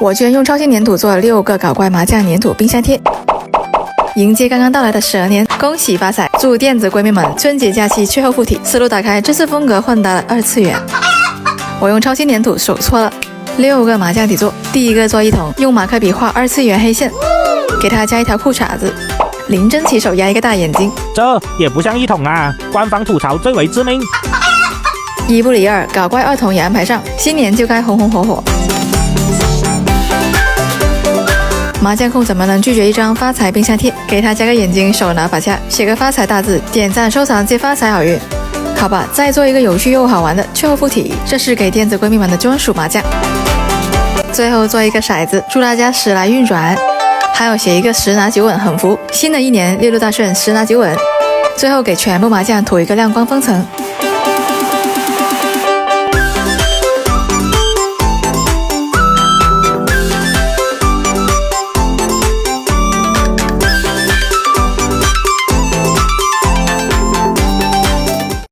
我居然用超轻粘土做了6个搞怪麻将粘土冰箱贴，迎接刚刚到来的蛇年，恭喜发财！祝电子闺蜜们春节假期最后附体，思路打开，这次风格混搭了2次元。我用超轻粘土手搓了6个麻将底座，第一个做一筒，用马克笔画2次元黑线，给它加一条裤衩子，临阵起手压一个大眼睛，这也不像一筒啊！官方吐槽最为致命。一不离二，搞怪2筒也安排上，新年就该红红火火。麻将控怎么能拒绝一张发财冰箱贴？给他加个眼睛，手拿把掐，写个发财大字，点赞收藏接发财好运。好吧，再做一个有趣又好玩的最后附体，这是给电子闺蜜们的专属麻将。最后做一个骰子，祝大家时来运转。还有写一个10拿9稳横幅，新的一年6大顺，10拿9稳。最后给全部麻将涂一个亮光封层。